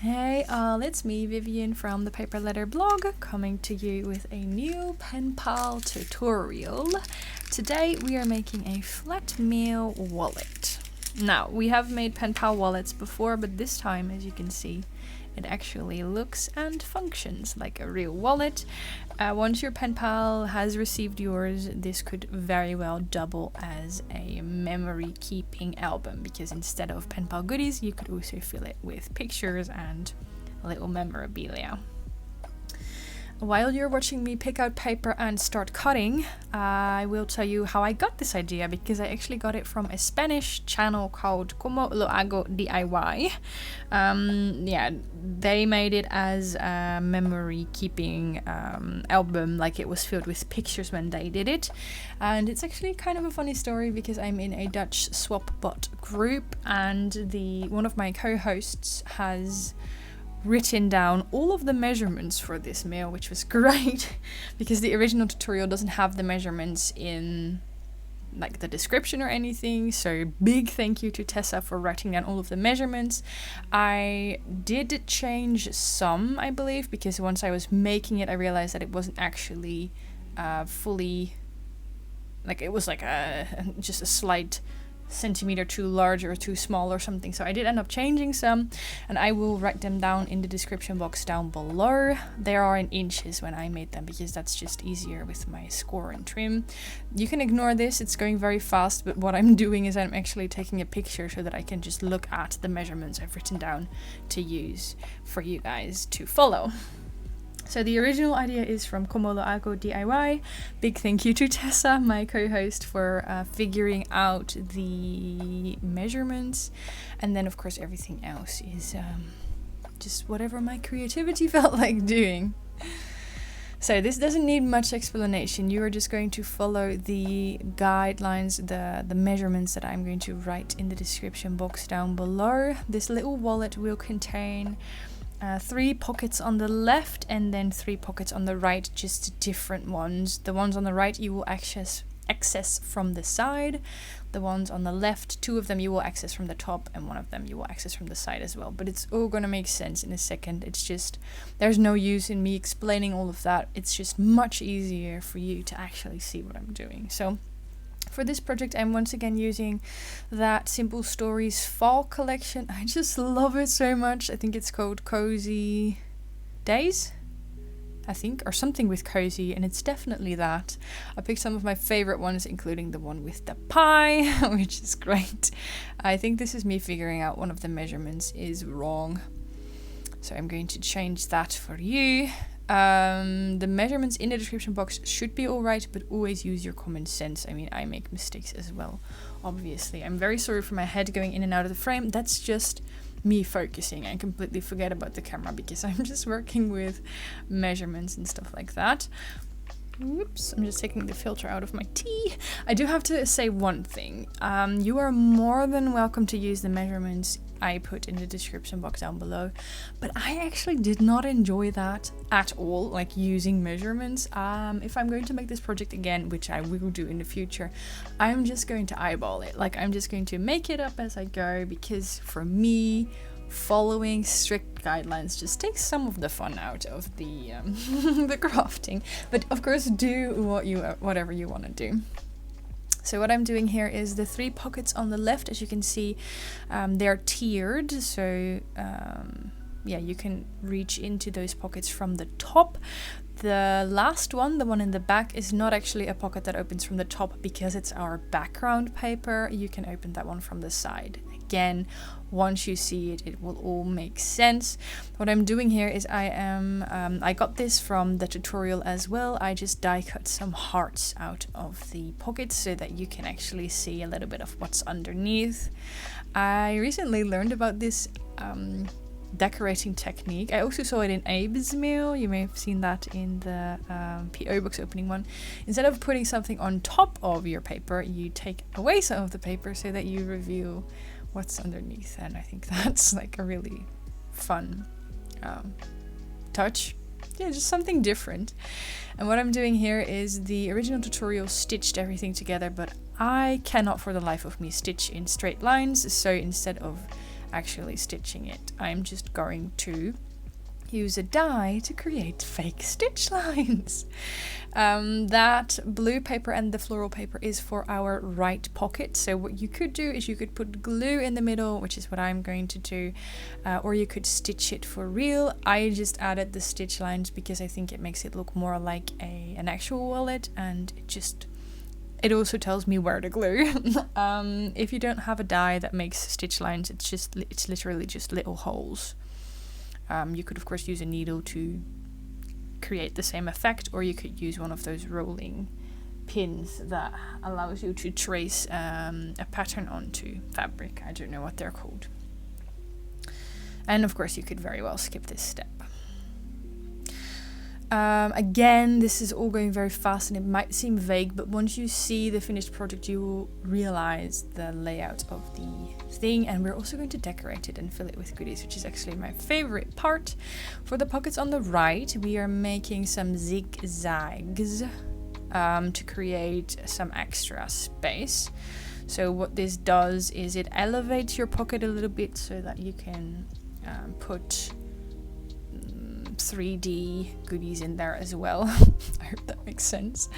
Hey all, it's me, Vivian from ThePaperLetterBlog, coming to you with a new Penpal tutorial. Today we are making a flat mail wallet. Now, we have made Penpal wallets before, but this time, as you can see, it actually looks and functions like a real wallet. Once your Penpal has received yours, this could very well double as a memory keeping album, because instead of Penpal goodies, you could also fill it with pictures and little memorabilia. While you're watching me pick out paper and start cutting, I will tell you how I got this idea, because I actually got it from a Spanish channel called Como Lo Hago DIY. They made it as a memory keeping album, like it was filled with pictures when they did it. And it's actually kind of a funny story, because I'm in a Dutch swapbot group, and one of my co-hosts has written down all of the measurements for this mail, which was great because the original tutorial doesn't have the measurements in like the description or anything. So big thank you to Tessa for writing down all of the measurements. I did change some, I believe, because once I was making it, I realized that it wasn't actually fully, like it was like just a slight centimeter too large or too small or something. So I did end up changing some, and I will write them down in the description box down below. They are in inches when I made them, because that's just easier with my score and trim. You can ignore this, it's going very fast, but what I'm doing is I'm actually taking a picture so that I can just look at the measurements I've written down to use for you guys to follow. So the original idea is from Como Lo Hago DIY. Big thank you to Tessa, my co-host, for figuring out the measurements. And then of course everything else is just whatever my creativity felt like doing. So this doesn't need much explanation. You are just going to follow the guidelines, the measurements that I'm going to write in the description box down below. This little wallet will contain 3 pockets on the left and then 3 pockets on the right, just different ones. The ones on the right you will access from the side. The ones on the left, 2 of them you will access from the top, and 1 of them you will access from the side as well. But it's all gonna make sense in a second. It's just, there's no use in me explaining all of that. It's just much easier for you to actually see what I'm doing. So for this project, I'm once again using that Simple Stories fall collection. I just love it so much. I think it's called Cozy Days, I think, or something with cozy, and it's definitely that. I picked some of my favorite ones, including the one with the pie, which is great. I think this is me figuring out one of the measurements is wrong, so I'm going to change that for you. The measurements in the description box should be alright, but always use your common sense. I mean, I make mistakes as well, obviously. I'm very sorry for my head going in and out of the frame. That's just me focusing. I completely forget about the camera because I'm just working with measurements and stuff like that. Whoops, I'm just taking the filter out of my tea. I do have to say one thing. You are more than welcome to use the measurements I put in the description box down below, but I actually did not enjoy that at all, like using measurements. If I'm going to make this project again, which I will do in the future, I'm just going to eyeball it. Like, I'm just going to make it up as I go, because for me, following strict guidelines just takes some of the fun out of the the crafting. But of course, do whatever you want to do. So what I'm doing here is the 3 pockets on the left, as you can see, they're tiered. So yeah, you can reach into those pockets from the top. The last one, the one in the back, is not actually a pocket that opens from the top because it's our background paper. You can open that one from the side. Again, once you see it, it will all make sense. What I'm doing here is I got this from the tutorial as well. I just die cut some hearts out of the pockets so that you can actually see a little bit of what's underneath. I recently learned about this decorating technique. I also saw it in Abe's mail. You may have seen that in the PO box opening one. Instead of putting something on top of your paper, you take away some of the paper so that you reveal what's underneath, and I think that's like a really fun touch. Yeah, just something different. And what I'm doing here is the original tutorial stitched everything together, but I cannot for the life of me stitch in straight lines, so instead of actually stitching it. I'm just going to use a die to create fake stitch lines. That blue paper and the floral paper is for our right pocket. So what you could do is you could put glue in the middle, which is what I'm going to do, or you could stitch it for real. I just added the stitch lines because I think it makes it look more like an actual wallet, and it also tells me where to glue. If you don't have a die that makes stitch lines, it's literally just little holes. You could of course use a needle to create the same effect, or you could use one of those rolling pins that allows you to trace a pattern onto fabric. I don't know what they're called. And of course you could very well skip this step. Again, this is all going very fast and it might seem vague, but once you see the finished project you will realize the layout of the thing. And we're also going to decorate it and fill it with goodies, which is actually my favorite part. For the pockets on the right, we are making some zigzags to create some extra space. So what this does is it elevates your pocket a little bit so that you can put 3D goodies in there as well. I hope that makes sense.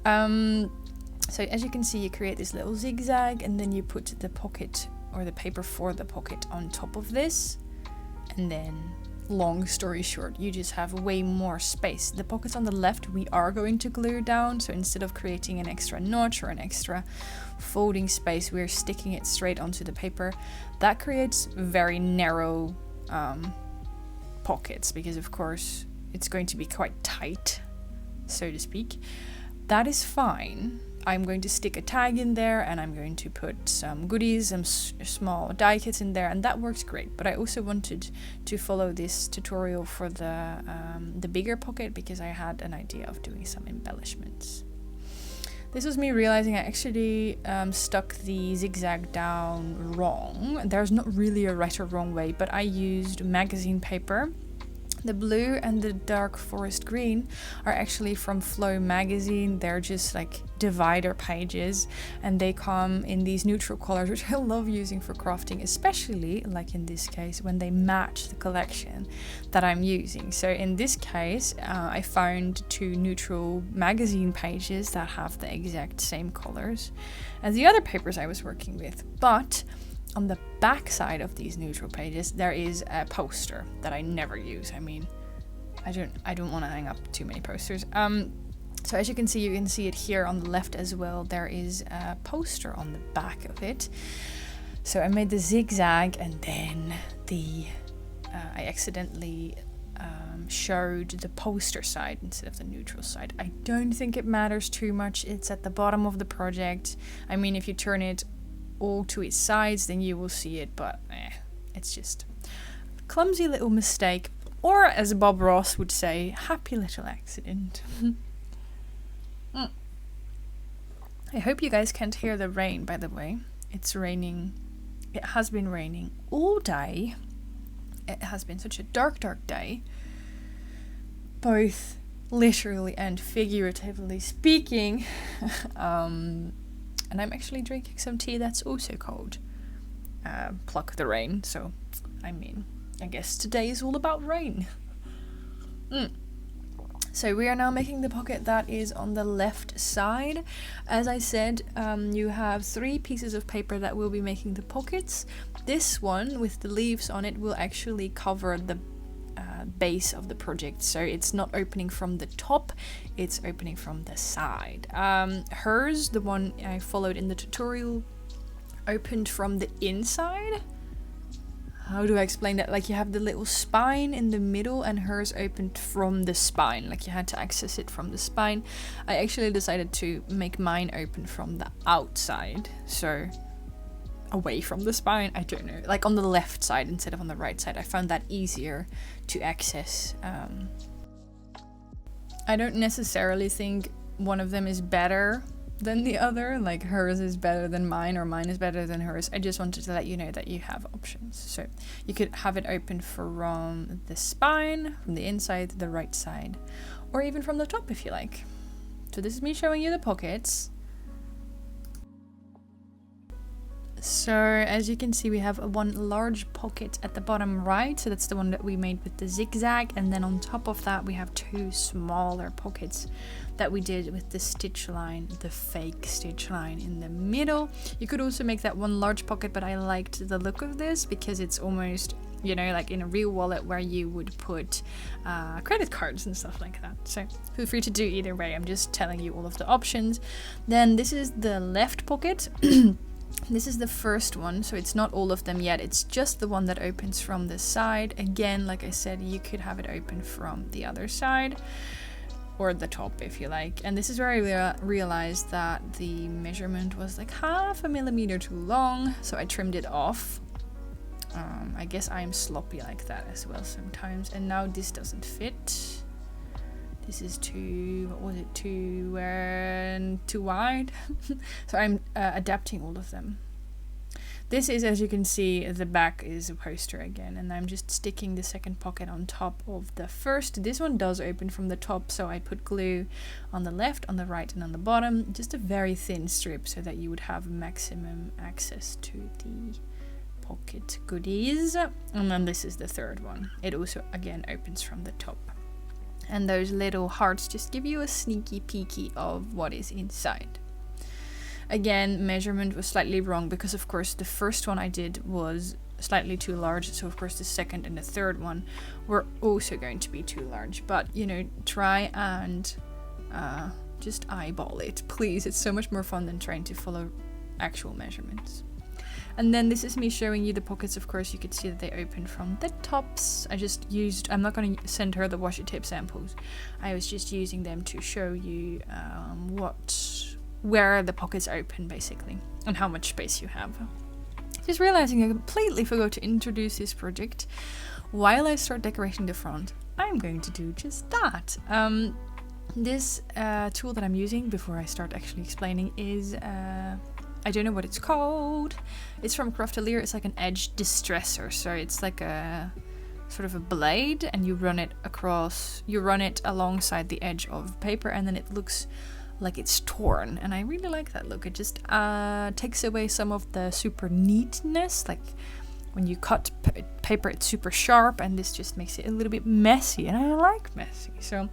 So as you can see, you create this little zigzag and then you put the pocket or the paper for the pocket on top of this, and then long story short, you just have way more space. The pockets on the left we are going to glue down, so instead of creating an extra notch or an extra folding space, we're sticking it straight onto the paper. That creates very narrow pockets because of course it's going to be quite tight, so to speak. That is fine. I'm going to stick a tag in there and I'm going to put some goodies, some small die kits in there, and that works great. But I also wanted to follow this tutorial for the bigger pocket because I had an idea of doing some embellishments. This was me realizing I actually stuck the zigzag down wrong. There's not really a right or wrong way, but I used magazine paper. The blue and the dark forest green are actually from Flow magazine. They're just like divider pages and they come in these neutral colors, which I love using for crafting, especially like in this case when they match the collection that I'm using. So in this case, I found 2 neutral magazine pages that have the exact same colors as the other papers I was working with, but on the back side of these neutral pages there is a poster that I never use. I mean, I don't want to hang up too many posters. So as you can see it here on the left as well. There is a poster on the back of it. So I made the zigzag and then I accidentally showed the poster side instead of the neutral side. I don't think it matters too much. It's at the bottom of the project. I mean, if you turn it all to its sides then you will see it, but it's just a clumsy little mistake, or as Bob Ross would say, happy little accident. I hope you guys can't hear the rain, by the way. It's raining. It has been raining all day. It has been such a dark day, both literally and figuratively speaking. And I'm actually drinking some tea that's also cold. Pluck the rain. So, I mean, I guess today is all about rain. So we are now making the pocket that is on the left side. As I said, you have 3 pieces of paper that will be making the pockets. This one with the leaves on it will actually cover the base of the project, so it's not opening from the top, it's opening from the side. Hers, the one I followed in the tutorial, opened from the inside. How do I explain that? Like, you have the little spine in the middle and hers opened from the spine, like you had to access it from the spine. I actually decided to make mine open from the outside, so away from the spine. I don't know, like on the left side instead of on the right side. I found that easier to access. I don't necessarily think one of them is better than the other, like hers is better than mine or mine is better than hers. I just wanted to let you know that you have options. So you could have it open from the spine, from the inside, the right side, or even from the top if you like. So this is me showing you the pockets. So as you can see, we have one large pocket at the bottom right, so that's the one that we made with the zigzag, and then on top of that we have two smaller pockets that we did with the stitch line, the fake stitch line in the middle. You could also make that one large pocket, but I liked the look of this because it's almost, you know, like in a real wallet where you would put credit cards and stuff like that. So feel free to do either way. I'm just telling you all of the options. Then this is the left pocket. This is the first one, so it's not all of them yet. It's just the one that opens from the side. Again, like I said, you could have it open from the other side or the top if you like. And this is where I realized that the measurement was like 0.5 millimeter too long, so I trimmed it off. I guess I'm sloppy like that as well sometimes. And now this doesn't fit. This is too, what was it, too wide? So I'm adapting all of them. This is, as you can see, the back is a poster again, and I'm just sticking the second pocket on top of the first. This one does open from the top, so I put glue on the left, on the right, and on the bottom. Just a very thin strip so that you would have maximum access to the pocket goodies. And then this is the third one. It also, again, opens from the top. And those little hearts just give you a sneaky peeky of what is inside. Again, measurement was slightly wrong because of course the first one I did was slightly too large, so of course the second and the third one were also going to be too large. But you know, try and just eyeball it, please. It's so much more fun than trying to follow actual measurements. And then this is me showing you the pockets. Of course, you could see that they open from the tops. I just used, I'm not going to send her the washi tape samples. I was just using them to show you where the pockets open basically, and how much space you have. Just realizing I completely forgot to introduce this project. While I start decorating the front, I'm going to do just that. This tool that I'm using before I start actually explaining is I don't know what it's called. It's from Craftelier. It's like an edge distressor. So it's like a sort of a blade, and you run it across, you run it alongside the edge of paper, and then it looks like it's torn. And I really like that look. It just takes away some of the super neatness. Like when you cut paper, it's super sharp, and this just makes it a little bit messy. And I like messy. So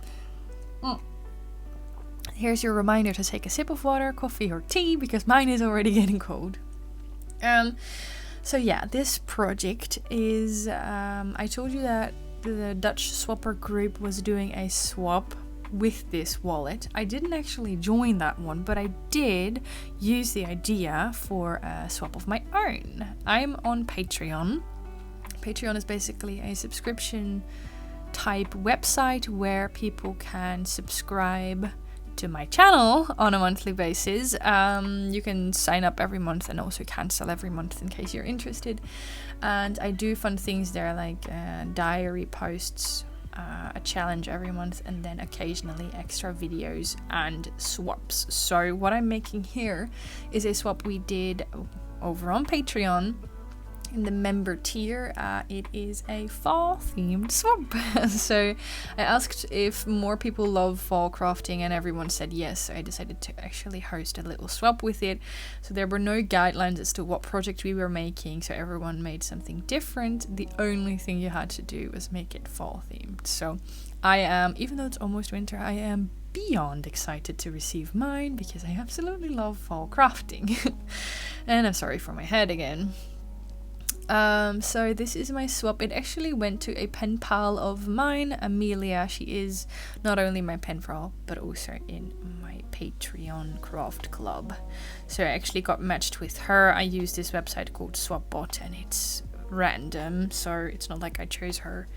here's your reminder to take a sip of water, coffee, or tea, because mine is already getting cold. So yeah, this project is, I told you that the Dutch swapper group was doing a swap with this wallet. I didn't actually join that one, but I did use the idea for a swap of my own. I'm on Patreon. Patreon is basically a subscription type website where people can subscribe to my channel on a monthly basis. You can sign up every month and also cancel every month in case you're interested. And I do fun things there, like diary posts, a challenge every month, and then occasionally extra videos and swaps. So what I'm making here is a swap we did over on Patreon. In the member tier, it is a fall themed swap. So I asked if more people love fall crafting, and everyone said yes. So I decided to actually host a little swap with it. So there were no guidelines as to what project we were making, so everyone made something different. The only thing you had to do was make it fall themed. So I am, even though it's almost winter, I am beyond excited to receive mine because I absolutely love fall crafting. And I'm sorry for my head again. So this is my swap. It actually went to a pen pal of mine, Amelia. She is not only my pen pal, but also in my Patreon craft club. So I actually got matched with her. I use this website called Swapbot, and it's random, so it's not like I chose her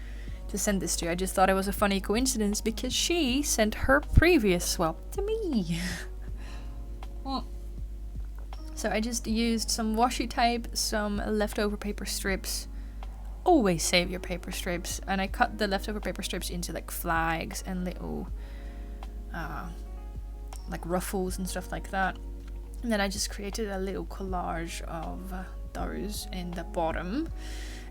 to send this to. I just thought it was a funny coincidence because she sent her previous swap to me. So I just used some washi tape, some leftover paper strips. Always save your paper strips. And I cut the leftover paper strips into like flags and little like ruffles and stuff like that. And then I just created a little collage of those in the bottom.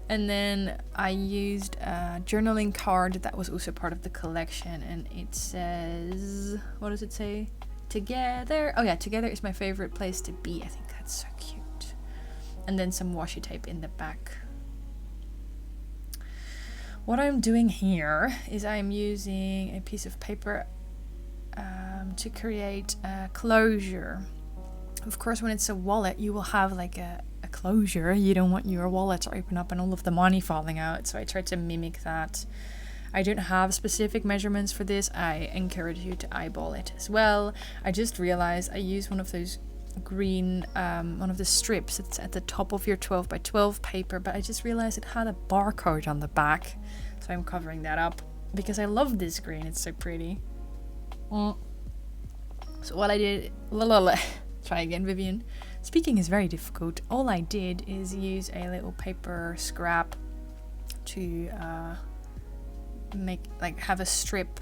And then I used a journaling card that was also part of the collection, and it says, what does it say? Together. Oh yeah, together is my favorite place to be. I think that's so cute. and then some washi tape in the back. What I'm doing here is I'm using a piece of paper to create a closure. Of course, when it's a wallet, you will have like a closure. You don't want your wallet to open up and all of the money falling out. So I tried to mimic that. I don't have specific measurements for this. I encourage you to eyeball it as well. I just realized I used one of those green, one of the strips that's at the top of your 12 by 12 paper, but I just realized it had a barcode on the back. So I'm covering that up because I love this green. It's so pretty. So what I did, try again, Vivian. Speaking is very difficult. All I did is use a little paper scrap to have a strip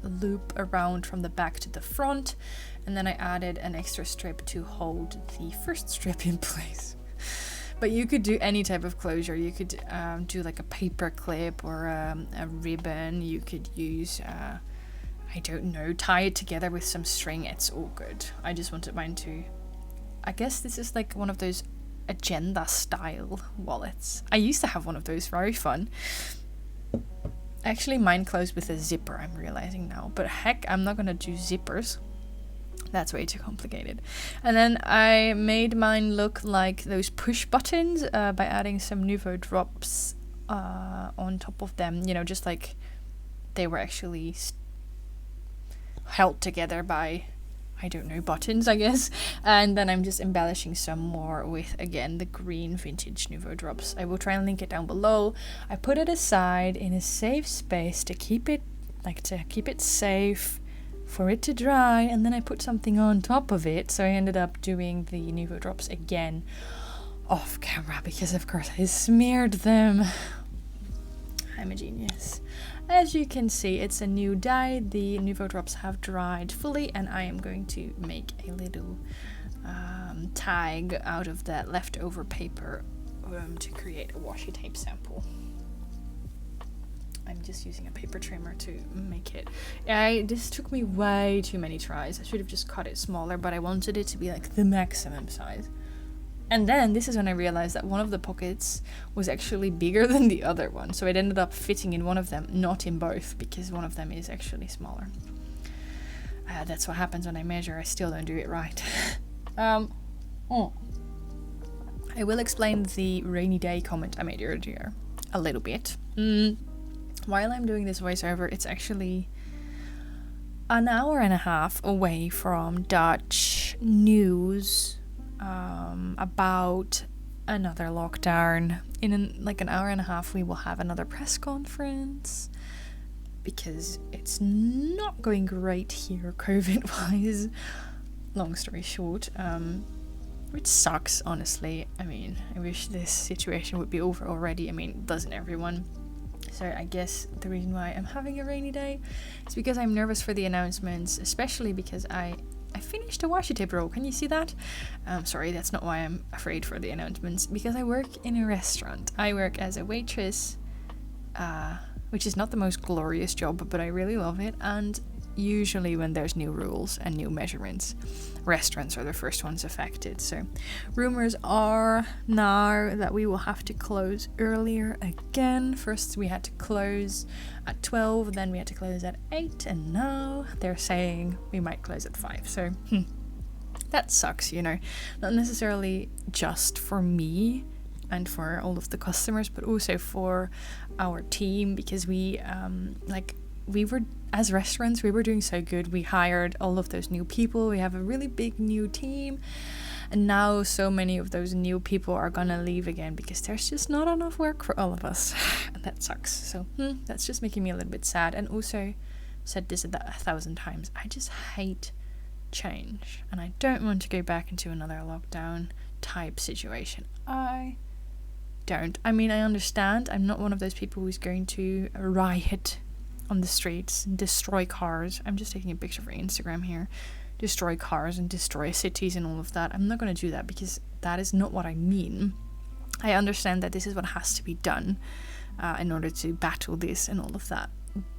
loop around from the back to the front, and then I added an extra strip to hold the first strip in place. But you could do any type of closure. You could do like a paper clip or a ribbon. You could use I don't know, tie it together with some string. It's all good. I just wanted mine to, I guess this is like one of those agenda style wallets. I used to have one of those, very fun. Actually, mine closed with a zipper, I'm realizing now. But heck, I'm not gonna do zippers. That's way too complicated. And then I made mine look like those push buttons by adding some Nouveau drops on top of them. You know, just like they were actually held together by, I don't know, buttons, I guess. And then I'm just embellishing some more with, again, the green vintage Nouveau drops. I will try and link it down below. I put it aside in a safe space to keep it safe for it to dry, and then I put something on top of it. So I ended up doing the Nouveau drops again off camera because of course I smeared them. I'm a genius. As you can see, it's a new dye. The Nouveau drops have dried fully, and I am going to make a little tag out of that leftover paper to create a washi tape sample. I'm just using a paper trimmer to make it. This took me way too many tries. I should have just cut it smaller, but I wanted it to be like the maximum size. And then this is when I realized that one of the pockets was actually bigger than the other one. So it ended up fitting in one of them, not in both, because one of them is actually smaller. That's what happens when I measure. I still don't do it right. I will explain the rainy day comment I made earlier a little bit. While I'm doing this voiceover, it's actually an hour and a half away from Dutch news about another lockdown. In an hour and a half we will have another press conference because it's not going great here COVID wise, long story short, which sucks, honestly. I mean, I wish this situation would be over already. I mean, doesn't everyone? So I guess the reason why I'm having a rainy day is because I'm nervous for the announcements, especially because I finished a washi tape roll. Can you see that? Sorry, that's not why I'm afraid for the announcements. Because I work in a restaurant. I work as a waitress, which is not the most glorious job, but I really love it. And usually when there's new rules and new measurements, restaurants are the first ones affected. So rumors are now that we will have to close earlier again. First we had to close at 12, then we had to close at 8, and now they're saying we might close at 5. So that sucks, you know, not necessarily just for me and for all of the customers, but also for our team, because we were, as restaurants, we were doing so good. We hired all of those new people. We have a really big new team. And now so many of those new people are gonna leave again because there's just not enough work for all of us. And that sucks. So that's just making me a little bit sad. And also, said this 1,000 times, I just hate change. And I don't want to go back into another lockdown type situation. I don't. I mean, I understand. I'm not one of those people who's going to riot on the streets, destroy cars. I'm just taking a picture for Instagram here. Destroy cars and destroy cities and all of that. I'm not going to do that because that is not what I mean. I understand that this is what has to be done in order to battle this and all of that.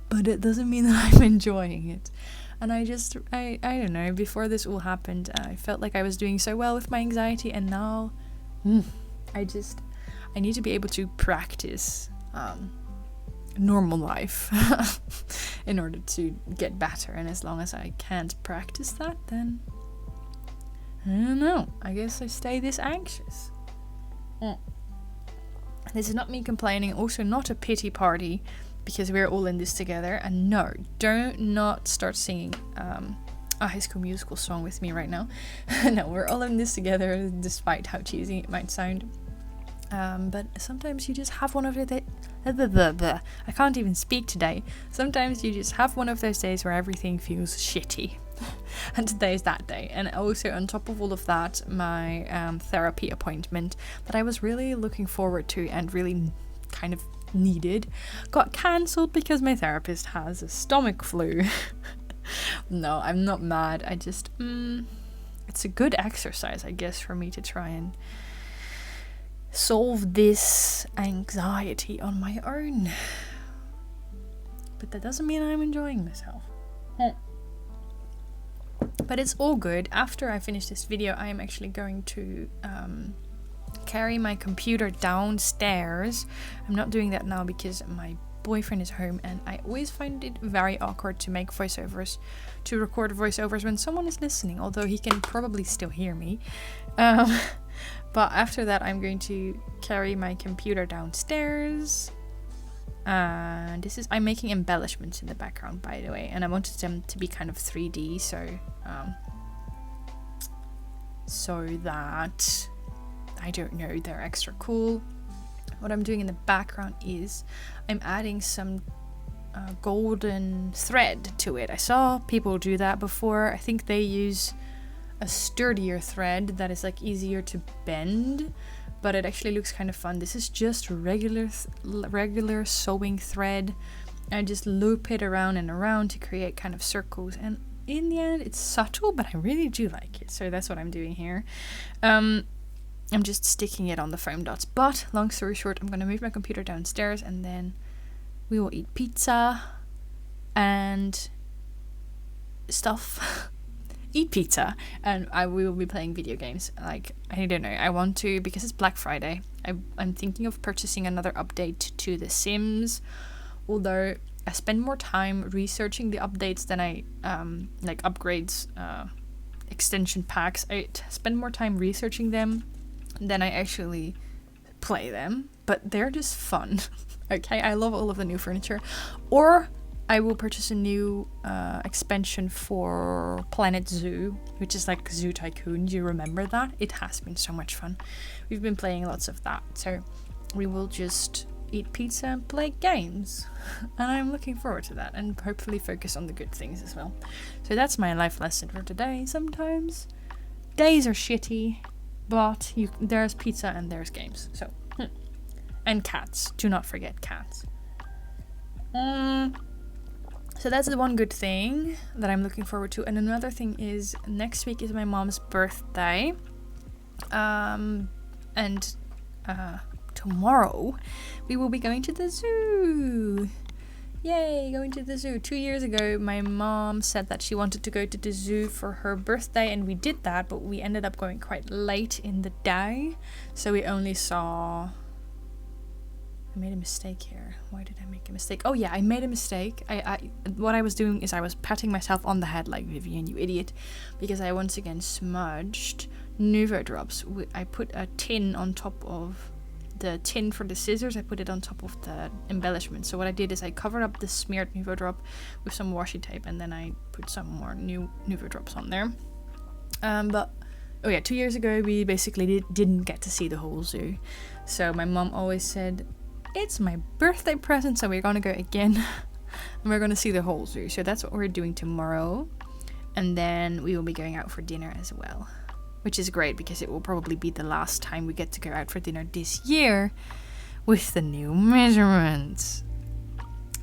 But it doesn't mean that I'm enjoying it. And I don't know, before this all happened, I felt like I was doing so well with my anxiety, and now I need to be able to practice normal life in order to get better. And as long as I can't practice that, then I don't know. I guess I stay this anxious. This is not me complaining, also not a pity party, because we're all in this together. And no, don't not start singing a High School Musical song with me right now. No, we're all in this together, despite how cheesy it might sound. But sometimes you just have one of the I can't even speak today. Sometimes you just have one of those days where everything feels shitty. And today is that day. And also on top of all of that, my therapy appointment that I was really looking forward to and really kind of needed got cancelled because my therapist has a stomach flu. No, I'm not mad. I just it's a good exercise, I guess, for me to try and solve this anxiety on my own. But that doesn't mean I'm enjoying myself. But it's all good. After I finish this video, I am actually going to carry my computer downstairs. I'm not doing that now because my boyfriend is home, and I always find it very awkward to make voiceovers, to record voiceovers when someone is listening, although he can probably still hear me. But after that, I'm going to carry my computer downstairs. And I'm making embellishments in the background, by the way, and I wanted them to be kind of 3D, so that, I don't know, they're extra cool. What I'm doing in the background is I'm adding some golden thread to it. I saw people do that before. I think they use a sturdier thread that is like easier to bend, but it actually looks kind of fun. This is just regular sewing thread. I just loop it around and around to create kind of circles, and in the end it's subtle, but I really do like it. So that's what I'm doing here. I'm just sticking it on the foam dots. But long story short, I'm gonna move my computer downstairs and then we will eat pizza and stuff. Eat pizza, and we will be playing video games. Like, I don't know, I want to, because it's Black Friday, I'm thinking of purchasing another update to The Sims, although I spend more time researching the updates than I like upgrades, extension packs. I spend more time researching them than I actually play them, but they're just fun. Okay, I love all of the new furniture. Or I will purchase a new expansion for Planet Zoo, which is like Zoo Tycoon. Do you remember that? It has been so much fun. We've been playing lots of that. So we will just eat pizza and play games. And I'm looking forward to that, and hopefully focus on the good things as well. So that's my life lesson for today. Sometimes days are shitty, but there's pizza and there's games. So and cats. Do not forget cats. So that's the one good thing that I'm looking forward to. And another thing is next week is my mom's birthday. And tomorrow we will be going to the zoo. Yay, going to the zoo. 2 years ago, my mom said that she wanted to go to the zoo for her birthday, and we did that, but we ended up going quite late in the day. So we only saw... I made a mistake here. Why did I make a mistake? Oh yeah, I made a mistake. What I was doing is I was patting myself on the head like, Vivian, you idiot, because I once again smudged Nuvo drops. I put a tin on top of the tin for the scissors. I put it on top of the embellishment. So what I did is I covered up the smeared Nuvo drop with some washi tape, and then I put some more new Nuvo drops on there. But oh yeah, 2 years ago we basically didn't get to see the whole zoo. So my mom always said, it's my birthday present, so we're gonna go again and we're gonna see the whole zoo. So that's what we're doing tomorrow, and then we will be going out for dinner as well, which is great because it will probably be the last time we get to go out for dinner this year with the new measurements.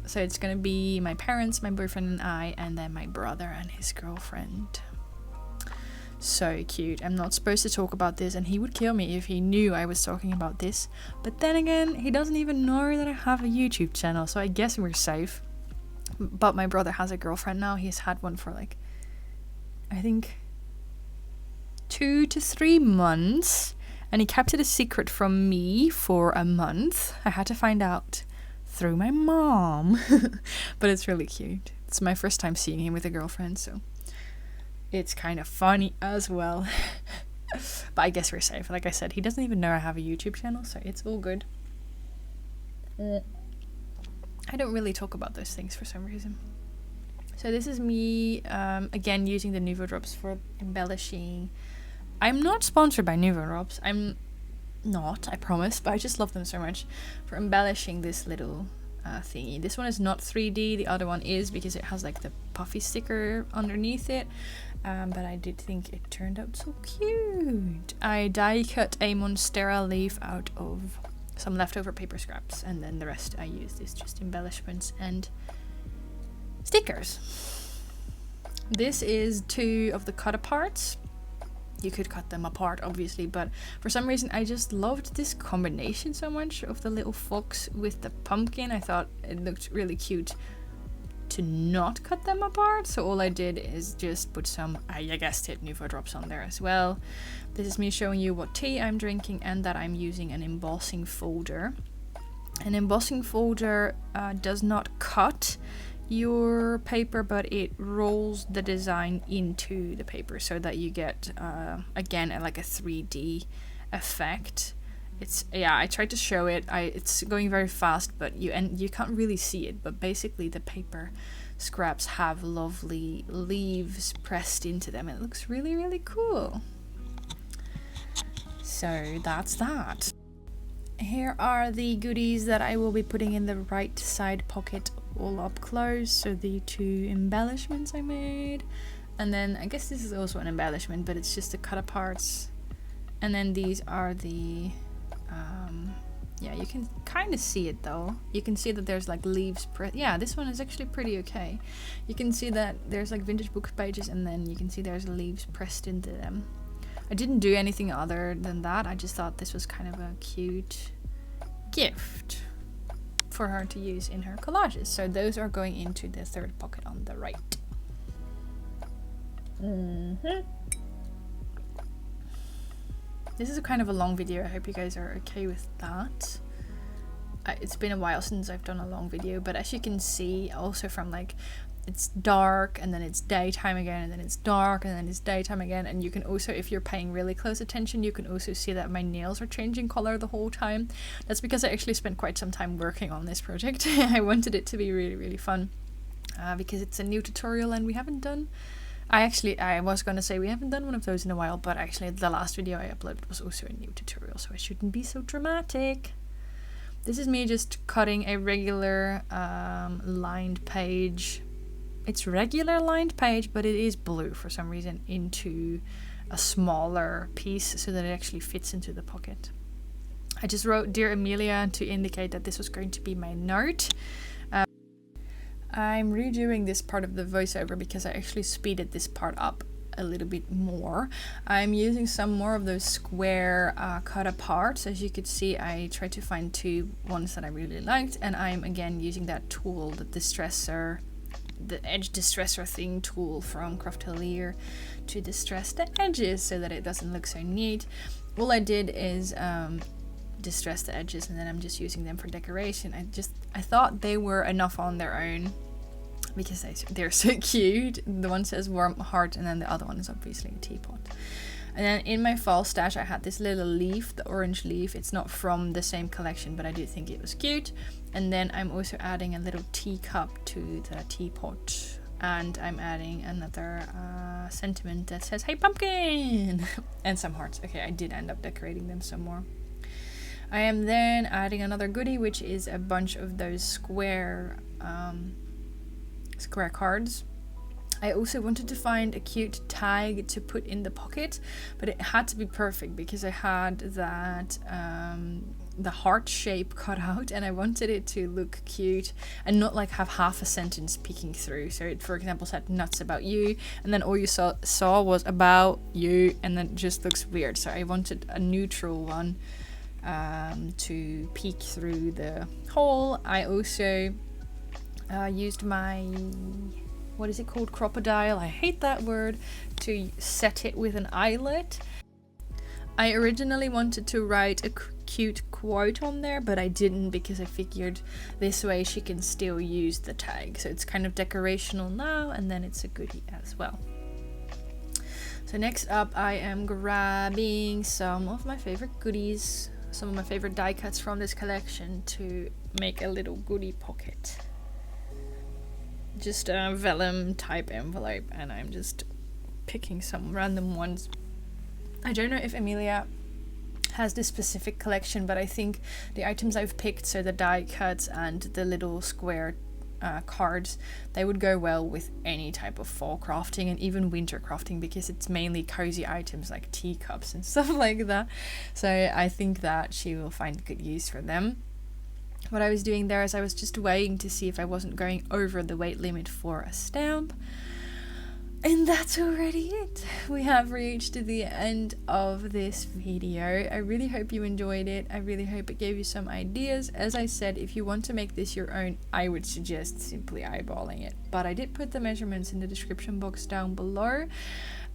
So it's gonna be my parents, my boyfriend and I, and then my brother and his girlfriend. So cute. I'm not supposed to talk about this, and he would kill me if he knew I was talking about this. But then again, he doesn't even know that I have a YouTube channel, so I guess we're safe. But my brother has a girlfriend now. He's had one for like, I think 2 to 3 months, And he kept it a secret from me for a month. I had to find out through my mom. But it's really cute. It's my first time seeing him with a girlfriend, so it's kind of funny as well. But I guess we're safe. Like I said, he doesn't even know I have a YouTube channel, so it's all good. I don't really talk about those things for some reason. So this is me, again, using the Nuvo drops for embellishing. I'm not sponsored by Nuvo drops. I'm not, I promise, but I just love them so much. For embellishing this little thingy. This one is not 3D, the other one is, because it has like the puffy sticker underneath it. But I did think it turned out so cute. I die cut a Monstera leaf out of some leftover paper scraps, and then the rest I used is just embellishments and stickers. This is 2 of the cut aparts. You could cut them apart obviously, but for some reason I just loved this combination so much of the little fox with the pumpkin. I thought it looked really cute to not cut them apart, so all I did is just put some, I guessed it, Nuvo drops on there as well. This is me showing you what tea I'm drinking and that I'm using an embossing folder. An embossing folder does not cut your paper, but it rolls the design into the paper so that you get again like a 3D effect. It's, yeah, I tried to show it. It's going very fast, but you can't really see it, but basically the paper scraps have lovely leaves pressed into them. It looks really, really cool. So that's that. Here are the goodies that I will be putting in the right side pocket all up close. So the 2 embellishments I made, and then I guess this is also an embellishment, but it's just the cut aparts. And then these are the yeah, you can kind of see it though. You can see that there's like leaves yeah, this one is actually pretty okay. You can see that there's like vintage book pages, and then you can see there's leaves pressed into them. I didn't do anything other than that. I just thought this was kind of a cute gift for her to use in her collages. So those are going into the 3rd pocket on the right. This is a kind of a long video. I hope you guys are okay with that. It's been a while since I've done a long video, but as you can see also from like, it's dark and then it's daytime again, and then it's dark and then it's daytime again, and you can also, if you're paying really close attention, you can also see that my nails are changing color the whole time. That's because I actually spent quite some time working on this project. I wanted it to be really, really fun because it's a new tutorial and we haven't done, I was gonna say we haven't done one of those in a while, but actually the last video I uploaded was also a new tutorial, so I shouldn't be so dramatic. This is me just cutting a regular lined page. It's regular lined page, but it is blue for some reason, into a smaller piece so that it actually fits into the pocket. I just wrote Dear Amelia to indicate that this was going to be my note. I'm redoing this part of the voiceover because I actually speeded this part up a little bit more. I'm using some more of those square cut aparts. As you could see, I tried to find 2 ones that I really liked, and I'm again using that tool, the edge distressor thing tool from Craftelier, to distress the edges so that it doesn't look so neat. All I did is distress the edges, and then I'm just using them for decoration. I thought they were enough on their own because they're so cute. The one says warm heart, and then the other one is obviously a teapot. And then in my fall stash I had this little leaf, the orange leaf. It's not from the same collection, but I do think it was cute. And then I'm also adding a little teacup to the teapot, and I'm adding another sentiment that says hey pumpkin and some hearts. Okay, I did end up decorating them some more. I am then adding another goodie, which is a bunch of those square cards. I also wanted to find a cute tag to put in the pocket, but it had to be perfect because I had that the heart shape cut out, and I wanted it to look cute and not like have half a sentence peeking through. So it, for example, said nuts about you, and then all you saw was about you, and then it just looks weird. So I wanted a neutral one to peek through the hole. I also used my, what is it called, crocodile, I hate that word, to set it with an eyelet. I originally wanted to write a cute quote on there, but I didn't because I figured this way she can still use the tag. So it's kind of decorational now, and then it's a goodie as well. So next up, I am grabbing some of my favorite goodies, some of my favorite die cuts from this collection to make a little goodie pocket. Just a vellum type envelope, and I'm just picking some random ones. I don't know if Emilia has this specific collection, but I think the items I've picked, so the die cuts and the little square cards, they would go well with any type of fall crafting and even winter crafting, because it's mainly cozy items like teacups and stuff like that. So I think that she will find good use for them. What I was doing there is I was just waiting to see if I wasn't going over the weight limit for a stamp. And that's already it. We have reached the end of this video. I really hope you enjoyed it. I really hope it gave you some ideas. As I said, if you want to make this your own, I would suggest simply eyeballing it. But I did put the measurements in the description box down below.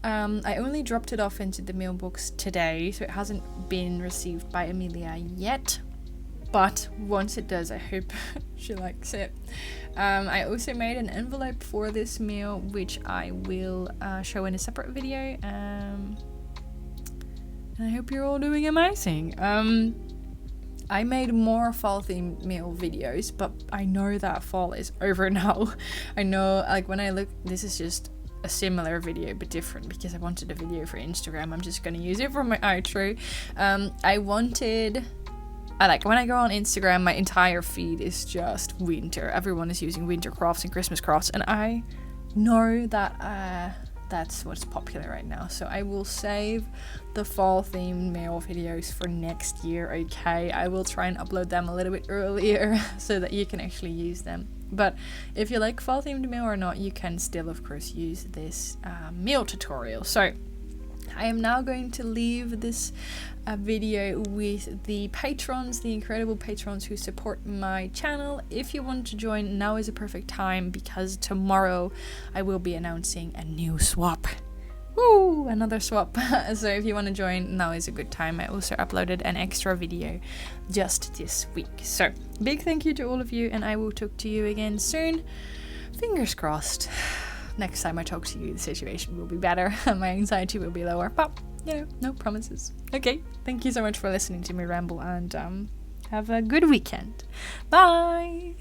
I only dropped it off into the mailbox today, so it hasn't been received by Emilia yet. But once it does, I hope she likes it. I also made an envelope for this meal, which I will show in a separate video. And I hope you're all doing amazing. I made more fall themed meal videos, but I know that fall is over now. I know, like, when I look, this is just a similar video but different because I wanted a video for Instagram. I'm just gonna use it for my outro. When I go on Instagram, my entire feed is just winter. Everyone is using winter crafts and Christmas crafts, and I know that that's what's popular right now. So I will save the fall themed mail videos for next year, okay? I will try and upload them a little bit earlier so that you can actually use them. But if you like fall themed mail or not, you can still, of course, use this meal tutorial. So I am now going to leave this video with the patrons, the incredible patrons who support my channel. If you want to join, now is a perfect time, because tomorrow I will be announcing a new swap. Woo! Another swap. So if you want to join, now is a good time. I also uploaded an extra video just this week. So big thank you to all of you, and I will talk to you again soon. Fingers crossed. Next time I talk to you, the situation will be better. My anxiety will be lower, but, you know, no promises. Okay, thank you so much for listening to me ramble, and have a good weekend. Bye!